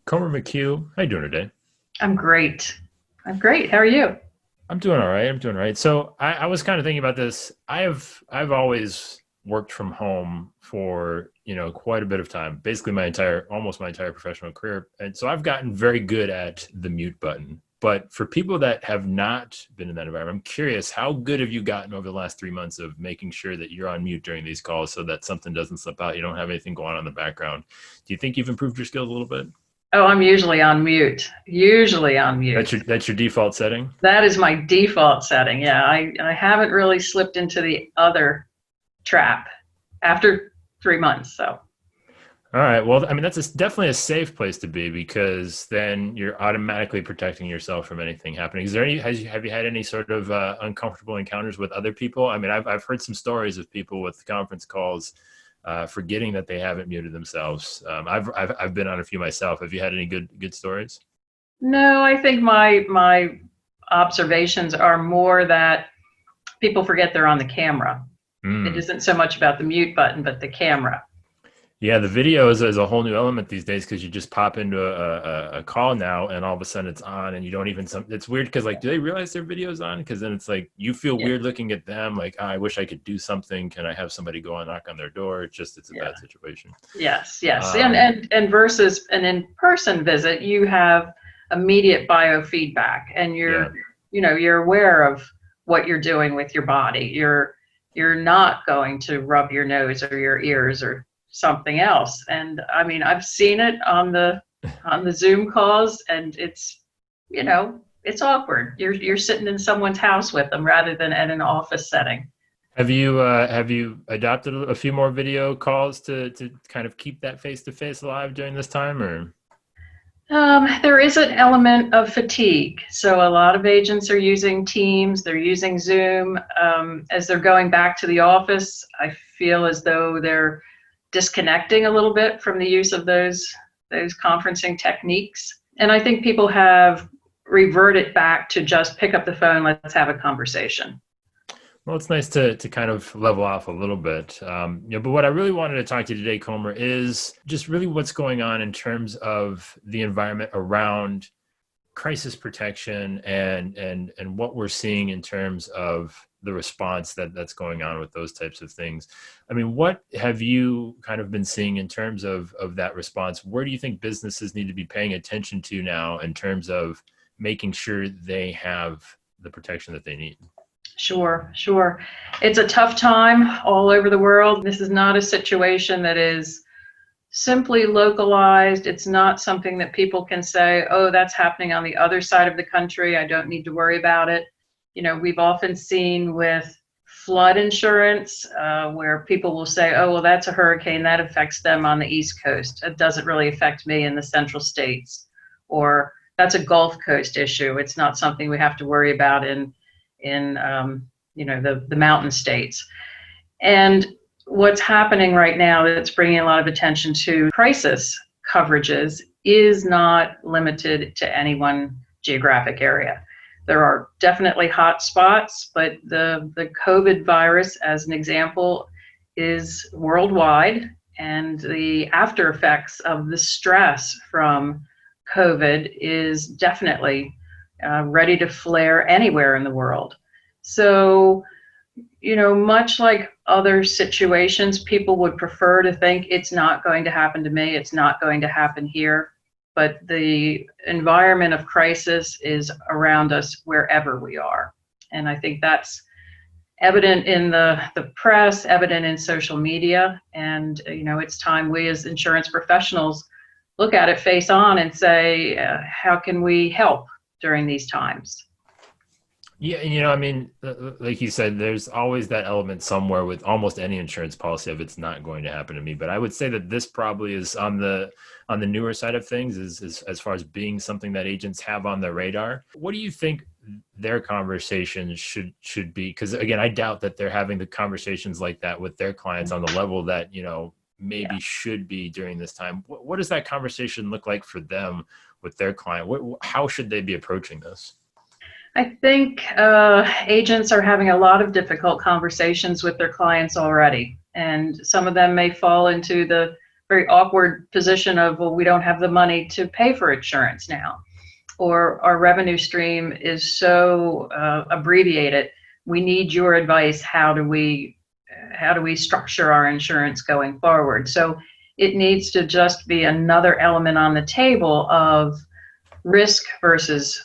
Comber McHugh, how you doing today? I'm great. I'm great. How are you? I'm doing all right. I'm doing all right. So I was kind of thinking about this. I've always worked from home for, quite a bit of time, basically almost my entire professional career. And so I've gotten very good at the mute button. But for people that have not been in that environment, I'm curious, how good have you gotten over the last 3 months of making sure that you're on mute during these calls so that something doesn't slip out? You don't have anything going on in the background. Do you think you've improved your skills a little bit? Oh, I'm usually on mute. Usually on That's mute. your default setting? That is my default setting. Yeah, I haven't really slipped into the other trap after 3 months. So, All right. Well, I mean, definitely a safe place to be because then you're automatically protecting yourself from anything happening. Is there have you had any sort of uncomfortable encounters with other people? I mean, I've heard some stories of people with conference calls forgetting that they haven't muted themselves. I've been on a few myself. Have you had any good stories? no, I think my observations are more that people forget they're on the camera. It Mm. isn't so much about the mute button, but the camera. Yeah, the video is a whole new element these days because you just pop into a call now and all of a sudden it's on and you don't even it's weird because like do they realize their video's on? Because then it's like you feel Yeah, weird looking at them like I wish I could do something. Can I have somebody go and knock on their door? It's a yeah. bad situation. Yes, yes. And Um, and and versus an in-person visit, you have immediate biofeedback and yeah. you're aware of what you're doing with your body. You're not going to rub your nose or your ears or something else. And I mean, I've seen it on the Zoom calls and it's awkward. You're sitting in someone's house with them rather than at an office setting. Have you adopted a few more video calls to kind of keep that face to face alive during this time or? There is an element of fatigue. So a lot of agents are using Teams, they're using Zoom. As they're going back to the office, I feel as though they're disconnecting a little bit from the use of those conferencing techniques. And I think people have reverted back to just pick up the phone, let's have a conversation. Well, it's nice to kind of level off a little bit. But what I really wanted to talk to you today, Comer, is just really what's going on in terms of the environment around crisis protection and what we're seeing in terms of the response that's going on with those types of things. I mean, what have you kind of been seeing in terms of that response? Where do you think businesses need to be paying attention to now in terms of making sure they have the protection that they need? Sure, sure. It's a tough time all over the world. This is not a situation that is simply localized. It's not something that people can say, oh, that's happening on the other side of the country. I don't need to worry about it. We've often seen with flood insurance where people will say, oh, well, that's a hurricane that affects them on the East Coast. It doesn't really affect me in the central states. Or that's a Gulf Coast issue. It's not something we have to worry about in the mountain states. And what's happening right now that's bringing a lot of attention to crisis coverages is not limited to any one geographic area. There are definitely hot spots, but the COVID virus, as an example, is worldwide, and the after effects of the stress from COVID is definitely ready to flare anywhere in the world. So, much like other situations, people would prefer to think it's not going to happen to me, it's not going to happen here. But the environment of crisis is around us wherever we are. And I think that's evident in the press, evident in social media. And, it's time we as insurance professionals look at it face on and say, how can we help during these times? Yeah, I mean, like you said, there's always that element somewhere with almost any insurance policy of it's not going to happen to me. But I would say that this probably is on the newer side of things, is as far as being something that agents have on their radar. What do you think their conversations should be? Because again, I doubt that they're having the conversations like that with their clients on the level that Yeah. maybe should be during this time. What does that conversation look like for them with their client? How should they be approaching this? I think agents are having a lot of difficult conversations with their clients already, and some of them may fall into the very awkward position of, well, we don't have the money to pay for insurance now, or our revenue stream is so abbreviated. We need your advice. How do we structure our insurance going forward? So it needs to just be another element on the table of risk versus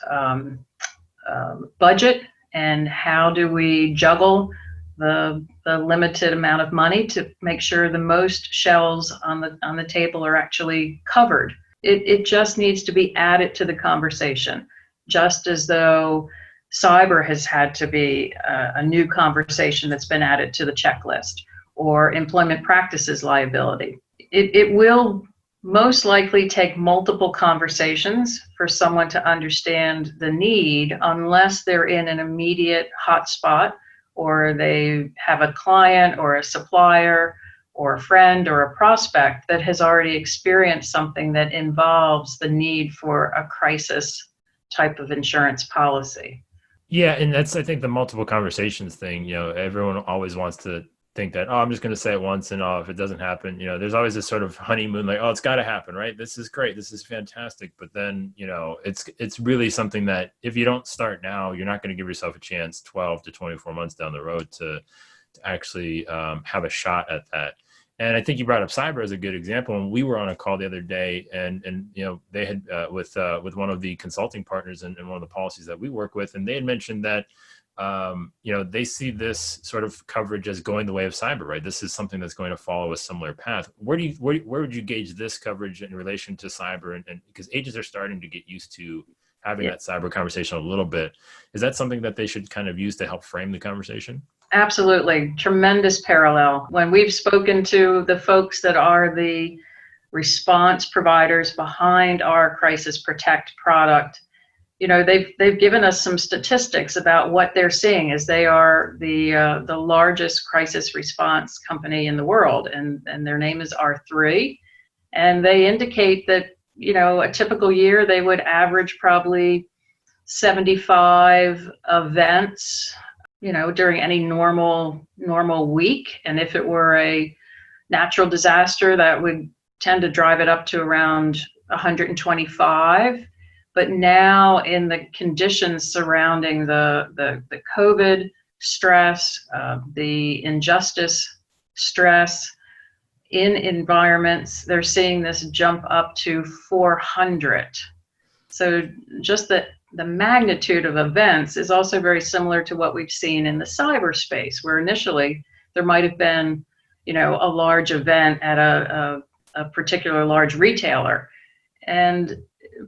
budget, and how do we juggle the limited amount of money to make sure the most shells on the table are actually covered. It just needs to be added to the conversation, just as though cyber has had to be a new conversation that's been added to the checklist, or employment practices liability. It will most likely take multiple conversations for someone to understand the need, unless they're in an immediate hotspot, or they have a client or a supplier or a friend or a prospect that has already experienced something that involves the need for a crisis type of insurance policy. Yeah, and that's, I think, the multiple conversations thing. Everyone always wants to think that, oh, I'm just going to say it once, and if it doesn't happen, there's always this sort of honeymoon, like, oh, it's got to happen, right? This is great, this is fantastic. But then, it's really something that if you don't start now, you're not going to give yourself a chance 12 to 24 months down the road to actually have a shot at that. And I think you brought up cyber as a good example. And we were on a call the other day, and they had with one of the consulting partners and one of the policies that we work with, and they had mentioned that they see this sort of coverage as going the way of cyber, right? This is something that's going to follow a similar path. Where would you gauge this coverage in relation to cyber? And because agents are starting to get used to having that cyber conversation a little bit, is that something that they should kind of use to help frame the conversation? Absolutely. Tremendous parallel. When we've spoken to the folks that are the response providers behind our Crisis Protect product, they've given us some statistics about what they're seeing, as they are the largest crisis response company in the world, and their name is R3, and they indicate that a typical year they would average probably 75 events during any normal week. And if it were a natural disaster, that would tend to drive it up to around 125. But now, in the conditions surrounding the COVID stress, the injustice stress in environments, they're seeing this jump up to 400. So just the magnitude of events is also very similar to what we've seen in the cyberspace, where initially there might have been, a large event at a particular large retailer, and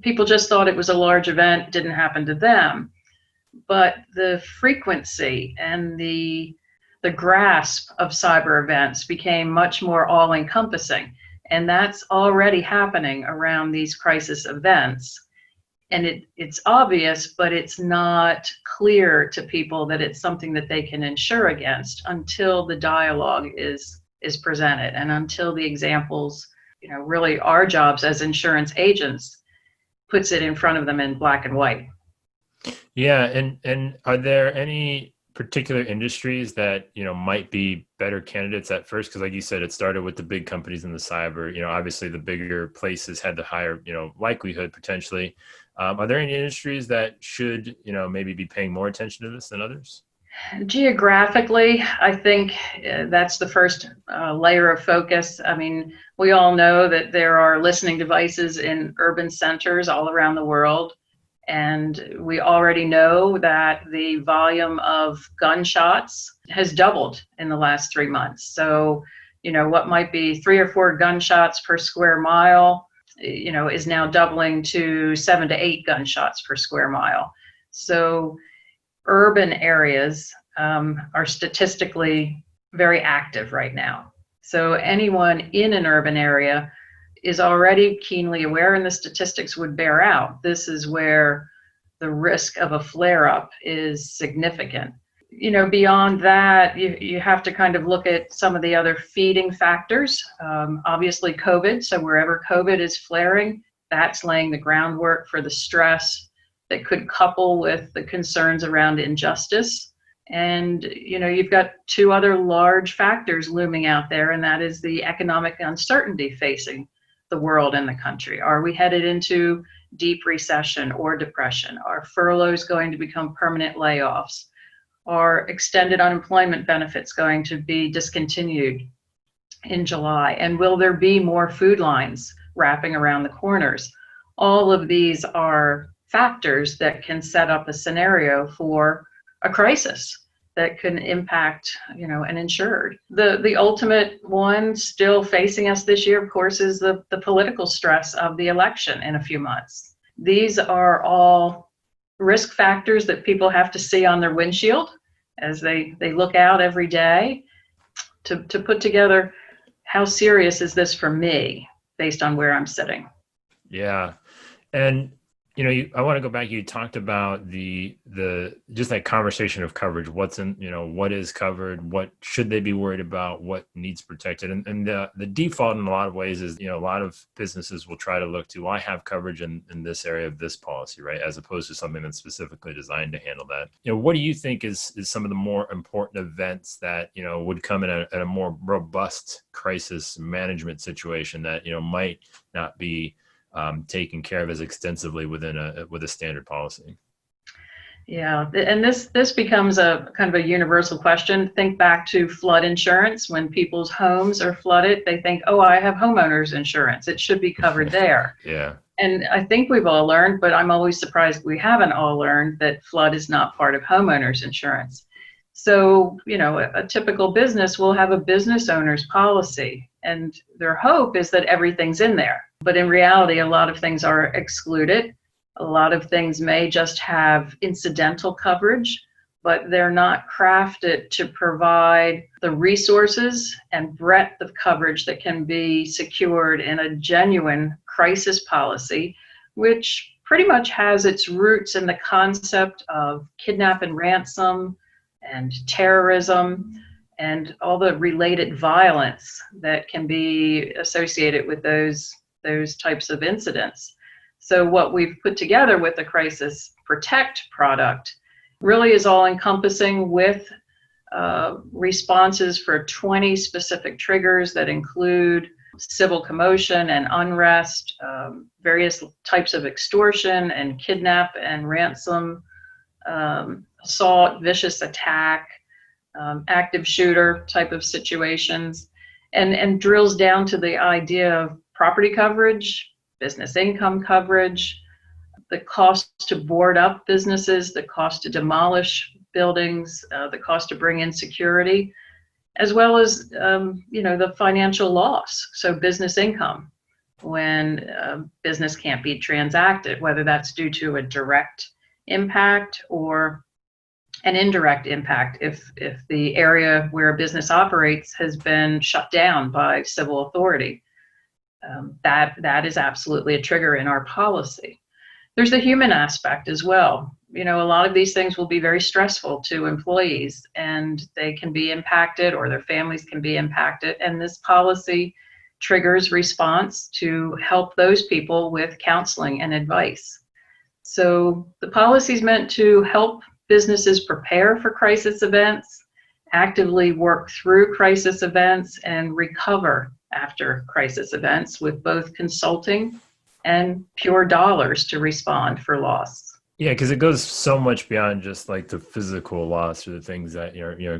people just thought it was a large event, didn't happen to them. But the frequency and the grasp of cyber events became much more all-encompassing, and that's already happening around these crisis events. And it's obvious, but it's not clear to people that it's something that they can insure against until the dialogue is presented, and until the examples, really our jobs as insurance agents puts it in front of them in black and white. Yeah, and are there any particular industries that might be better candidates at first? Because like you said, it started with the big companies in the cyber. Obviously the bigger places had the higher likelihood potentially. Are there any industries that should maybe be paying more attention to this than others? Geographically, I think that's the first layer of focus. I mean, we all know that there are listening devices in urban centers all around the world. And we already know that the volume of gunshots has doubled in the last 3 months. So, what might be 3 or 4 gunshots per square mile, is now doubling to 7 to 8 gunshots per square mile. So urban areas are statistically very active right now. So anyone in an urban area is already keenly aware, and the statistics would bear out. This is where the risk of a flare-up is significant. Beyond that, you have to kind of look at some of the other feeding factors. Obviously COVID, so wherever COVID is flaring, that's laying the groundwork for the stress that could couple with the concerns around injustice. And, you've got two other large factors looming out there, and that is the economic uncertainty facing the world and the country. Are we headed into deep recession or depression? Are furloughs going to become permanent layoffs? Are extended unemployment benefits going to be discontinued in July? And will there be more food lines wrapping around the corners? All of these are factors that can set up a scenario for a crisis that can impact, an insured. The ultimate one still facing us this year, of course, is the political stress of the election in a few months. These are all risk factors that people have to see on their windshield as they look out every day to put together, how serious is this for me based on where I'm sitting. Yeah. And I want to go back. You talked about the just that conversation of coverage. What's in, what is covered? What should they be worried about? What needs protected? And the default in a lot of ways is, a lot of businesses will try to look to, I have coverage in this area of this policy, right? As opposed to something that's specifically designed to handle that. What do you think is some of the more important events that, would come in a more robust crisis management situation that, might not be taken care of as extensively with a standard policy? Yeah, and this becomes a kind of a universal question. Think back to flood insurance. When people's homes are flooded, they think, oh, I have homeowners insurance. It should be covered there. Yeah. And I think we've all learned, but I'm always surprised we haven't all learned that flood is not part of homeowners insurance. So, a typical business will have a business owner's policy, and their hope is that everything's in there. But in reality, a lot of things are excluded. A lot of things may just have incidental coverage, but they're not crafted to provide the resources and breadth of coverage that can be secured in a genuine crisis policy, which pretty much has its roots in the concept of kidnap and ransom and terrorism and all the related violence that can be associated with those types of incidents. So what we've put together with the Crisis Protect product really is all encompassing with responses for 20 specific triggers that include civil commotion and unrest, various types of extortion and kidnap and ransom, assault, vicious attack, active shooter type of situations, and drills down to the idea of property coverage, business income coverage, the cost to board up businesses, the cost to demolish buildings, the cost to bring in security, as well as the financial loss. So business income when business can't be transacted, whether that's due to a direct impact or an indirect impact if the area where a business operates has been shut down by civil authority. That is absolutely a trigger in our policy. There's the human aspect as well. A lot of these things will be very stressful to employees, and they can be impacted, or their families can be impacted. And this policy triggers response to help those people with counseling and advice. So the policy is meant to help businesses prepare for crisis events, actively work through crisis events, and recover after crisis events with both consulting and pure dollars to respond for loss. Yeah, because it goes so much beyond just like the physical loss or the things that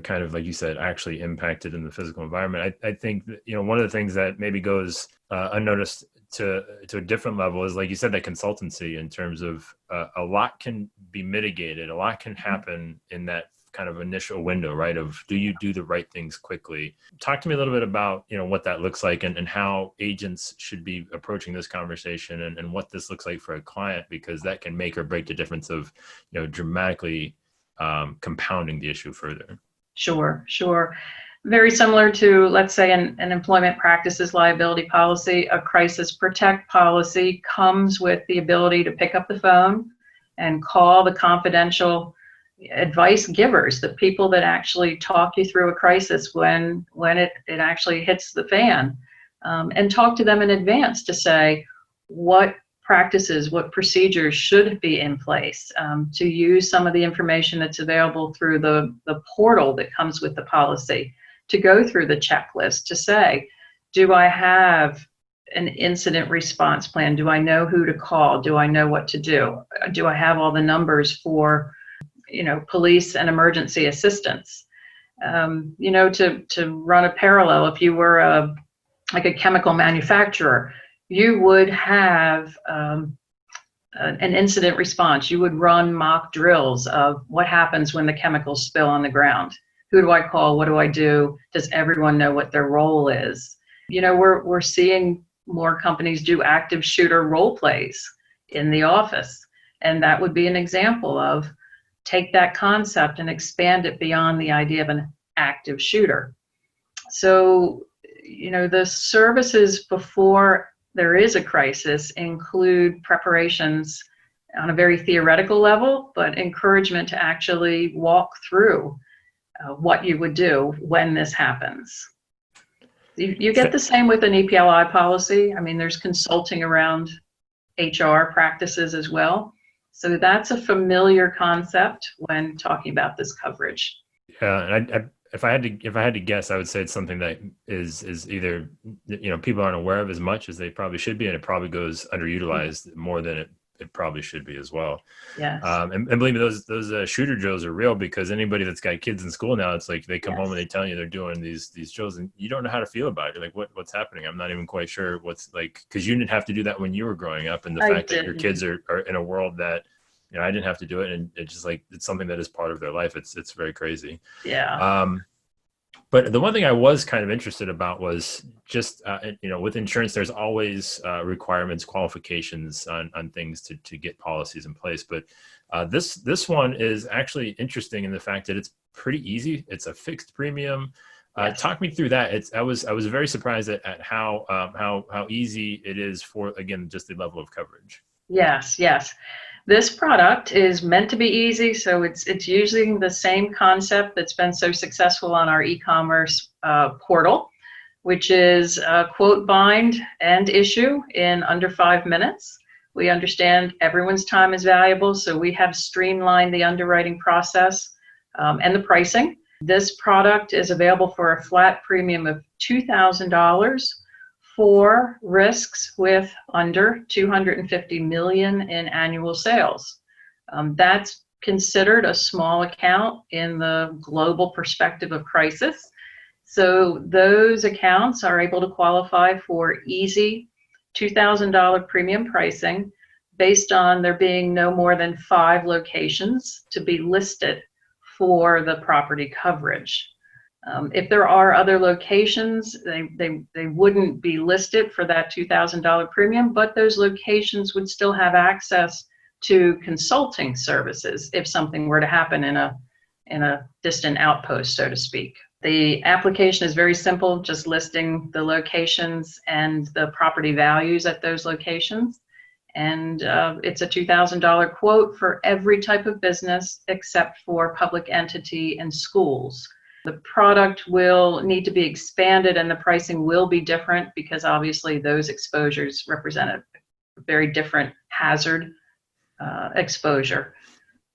kind of like you said actually impacted in the physical environment. I think that, one of the things that maybe goes unnoticed to a different level is, like you said, that consultancy in terms of a lot can be mitigated, a lot can happen in that kind of initial window, right? Of do you do the right things quickly? Talk to me a little bit about, what that looks like and how agents should be approaching this conversation and what this looks like for a client, because that can make or break the difference of, dramatically compounding the issue further. Sure. Very similar to, let's say, an employment practices liability policy. A Crisis Protect policy comes with the ability to pick up the phone and call the confidential advice givers, the people that actually talk you through a crisis when it actually hits the fan, and talk to them in advance to say, what practices, what procedures should be in place, to use some of the information that's available through the portal that comes with the policy, to go through the checklist to say, do I have an incident response plan? Do I know who to call? Do I know what to do? Do I have all the numbers for, police and emergency assistance? To run a parallel, if you were like a chemical manufacturer, you would have an incident response. You would run mock drills of what happens when the chemicals spill on the ground. Who do I call? What do I do? Does everyone know what their role is? We're seeing more companies do active shooter role plays in the office. And that would be an example of take that concept and expand it beyond the idea of an active shooter. So, the services before there is a crisis include preparations on a very theoretical level, but encouragement to actually walk through what you would do when this happens. You get the same with an EPLI policy. I mean, there's consulting around HR practices as well. So that's a familiar concept when talking about this coverage. Yeah, and if I had to guess, I would say it's something that is either people aren't aware of as much as they probably should be, and it probably goes underutilized more than it probably should be as well. Yes. And believe me, those shooter drills are real, because anybody that's got kids in school now, it's like they come home and they tell you they're doing these drills, and you don't know how to feel about it. You're like, what's happening? I'm not even quite sure what's like, because you didn't have to do that when you were growing up, and the fact that your kids are in a world that I didn't have to do it, and it's just like it's something that is part of their life. It's very crazy. Yeah. But the one thing I was kind of interested about was just, with insurance, there's always requirements, qualifications on things to get policies in place. But this one is actually interesting in the fact that it's pretty easy. It's a fixed premium. Yes. Talk me through that. I was very surprised at how easy it is for, again, just the level of coverage. Yes. This product is meant to be easy, so it's using the same concept that's been so successful on our e-commerce portal, which is quote, bind, and issue in under 5 minutes. We understand everyone's time is valuable, so we have streamlined the underwriting process and the pricing. This product is available for a flat premium of $2,000 for risks with under 250 million in annual sales. That's considered a small account in the global perspective of crisis. So those accounts are able to qualify for easy $2,000 premium pricing based on there being no more than 5 locations to be listed for the property coverage. If there are other locations, they wouldn't be listed for that $2,000 premium, but those locations would still have access to consulting services if something were to happen in a distant outpost, so to speak. The application is very simple, just listing the locations and the property values at those locations. And it's a $2,000 quote for every type of business except for public entity and schools. The product will need to be expanded and the pricing will be different because obviously those exposures represent a very different hazard exposure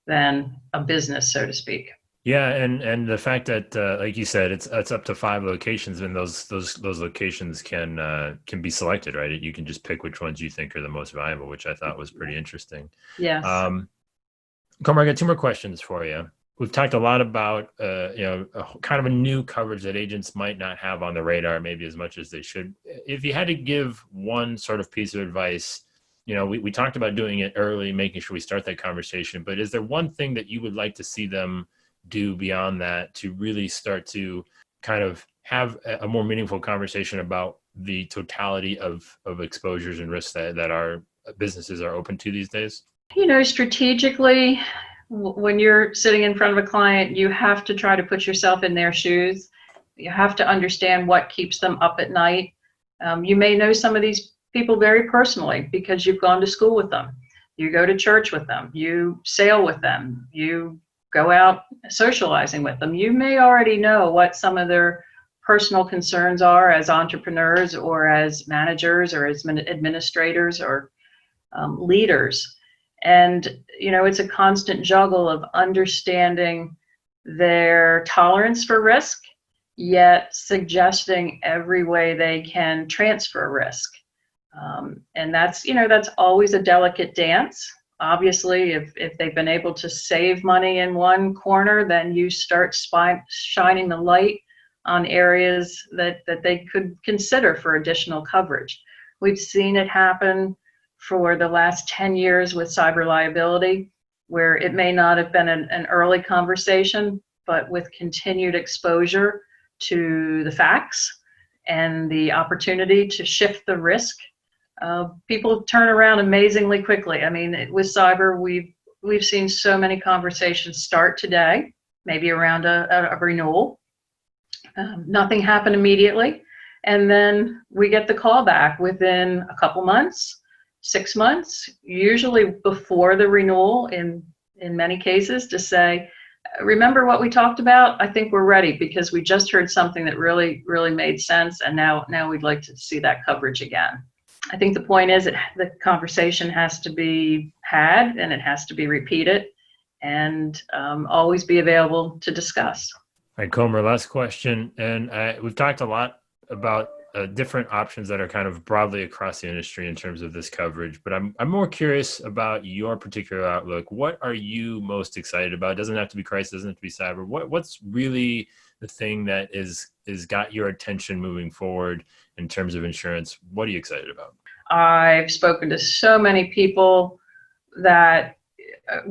than a business, so to speak. Yeah, and the fact that, like you said, it's up to 5 locations, and those locations can be selected, right? You can just pick which ones you think are the most valuable, which I thought was pretty interesting. Yes. Comber, I got 2 more questions for you. We've talked a lot about, kind of a new coverage that agents might not have on the radar, maybe as much as they should. If you had to give one sort of piece of advice, we talked about doing it early, making sure we start that conversation, but is there one thing that you would like to see them do beyond that to really start to kind of have a more meaningful conversation about the totality of exposures and risks that our businesses are open to these days? Strategically, when you're sitting in front of a client, you have to try to put yourself in their shoes. You have to understand what keeps them up at night. You may know some of these people very personally because you've gone to school with them. You go to church with them. You sail with them. You go out socializing with them. You may already know what some of their personal concerns are as entrepreneurs or as managers or as administrators or leaders. And, it's a constant juggle of understanding their tolerance for risk, yet suggesting every way they can transfer risk. And that's always a delicate dance. Obviously, if they've been able to save money in one corner, then you start shining the light on areas that they could consider for additional coverage. We've seen it happen for the last 10 years with cyber liability, where it may not have been an early conversation, but with continued exposure to the facts and the opportunity to shift the risk, people turn around amazingly quickly. I mean, with cyber, we've seen so many conversations start today, maybe around a renewal. Nothing happened immediately, and then we get the call back within a couple months, 6 months, usually before the renewal in many cases, to say, remember what we talked about? I think we're ready because we just heard something that really, really made sense, and now we'd like to see that coverage again. I think the point is that the conversation has to be had, and it has to be repeated, and always be available to discuss. All right, Comber, last question. And we've talked a lot about different options that are kind of broadly across the industry in terms of this coverage, but I'm more curious about your particular outlook. What are you most excited about? It doesn't have to be crisis, doesn't have to be cyber. What's really the thing that is got your attention moving forward in terms of insurance? What are you excited about? I've spoken to so many people that,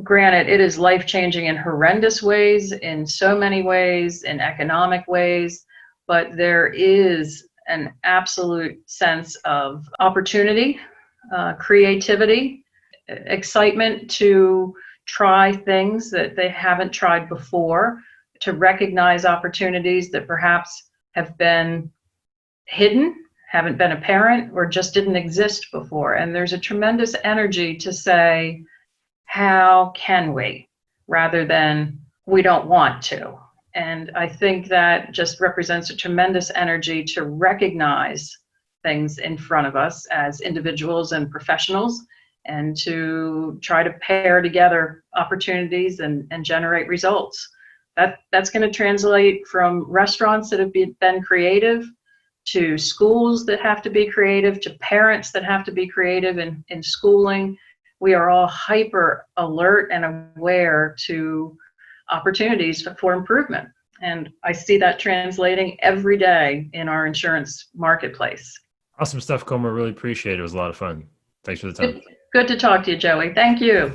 granted, it is life-changing in horrendous ways, in so many ways, in economic ways, but there is an absolute sense of opportunity, creativity, excitement to try things that they haven't tried before, to recognize opportunities that perhaps have been hidden, haven't been apparent, or just didn't exist before. And there's a tremendous energy to say, how can we, rather than we don't want to. And I think that just represents a tremendous energy to recognize things in front of us as individuals and professionals, and to try to pair together opportunities and generate results. That's going to translate from restaurants that have been creative, to schools that have to be creative, to parents that have to be creative in schooling. We are all hyper alert and aware to opportunities for improvement. And I see that translating every day in our insurance marketplace. Awesome stuff, Comber. Really appreciate it. It was a lot of fun. Thanks for the time. Good to talk to you, Joey. Thank you.